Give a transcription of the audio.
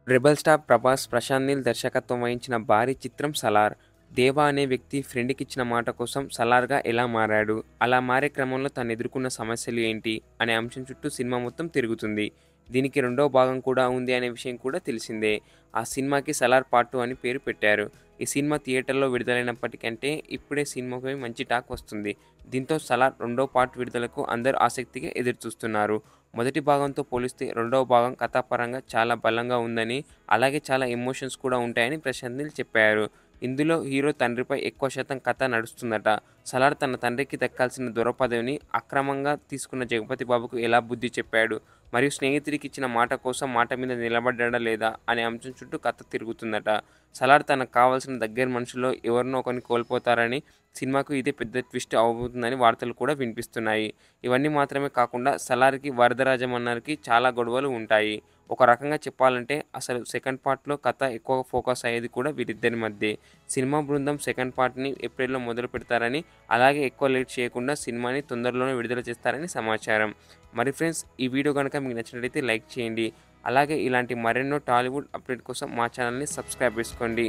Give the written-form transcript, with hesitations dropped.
Rebel star Prabhas, Prashanth Neel దర్శకత్వం వహించిన భారీ చిత్రం 'సలార్'. దేవా అనే వ్యక్తి ఫ్రెండ్‌కిచ్చిన మాట కోసం సలార్‌గా ఎలా మారాడు? అలా మారే క్రమంలో తను ఎదుర్కొన్న సమస్యలు ఏంటి? అనే అంశం చుట్టూ సినిమా మొత్తం తిరుగుతుంది. దీనికి రెండో భాగం కూడా ఉంది అనే విషయం కూడా తెలిసిందే. ఆ సినిమాకి 'సలార్ పార్ట్ 2' అని పేరు పెట్టారు. ఈ సినిమా థియేటర్‌లో విడుదలైనప్పటికంటే ఇప్పుడే సినిమాపై మంచి టాక్ వస్తుంది. దీంతో 'సలార్' రెండో పార్ట్ విడుదలకు అందరూ ఆసక్తిగా ఎదురుచూస్తున్నారు. మొదటి భాగంతో పోలిస్తే రెండవ భాగం కథాపరంగా చాలా బలంగా ఉందని, అలాగే చాలా ఎమోషన్స్ కూడా ఉంటాయని ప్రశాంత్ నీల్ చెప్పారు. ఇందులో హీరో తండ్రిపై ఎక్కువ శాతం కథ నడుస్తుందట. సలార్ తన తండ్రికి దక్కాల్సిన దొరపదవిని అక్రమంగా తీసుకున్న జగపతి బాబుకు ఎలా బుద్ధి చెప్పాడు, మరియు స్నేహితుడికి ఇచ్చిన మాట కోసం మాట మీద నిలబడ్డాడా లేదా అనే అంశం చుట్టూ కథ తిరుగుతుందట. సలార్ తనకు కావాల్సిన దగ్గర మనుషుల్లో ఎవరినో ఒకరిని కోల్పోతారని, సినిమాకు ఇదే పెద్ద ట్విస్ట్ అవబోతుందని వార్తలు కూడా వినిపిస్తున్నాయి. ఇవన్నీ మాత్రమే కాకుండా సలార్‌కి, వరదరాజమన్నర్‌కి చాలా గొడవలు ఉంటాయి. ఒక రకంగా చెప్పాలంటే అసలు సెకండ్ పార్ట్‌లో కథ ఎక్కువ ఫోకస్ అయ్యేది కూడా వీరిద్దరి మధ్యే. సినిమా బృందం సెకండ్ పార్ట్‌ని ఏప్రిల్‌లో మొదలుపెడతారని, అలాగే ఎక్కువ లేట్ చేయకుండా సినిమాని తొందరలోనే విడుదల చేస్తారని సమాచారం. మరి ఫ్రెండ్స్, ఈ వీడియో గనుక మీకు నచ్చినట్లయితే లైక్ చేయండి. అలాగే ఇలాంటి మరెన్నో టాలీవుడ్ అప్డేట్ కోసం మా ఛానల్‌ని సబ్స్క్రైబ్ చేసుకోండి.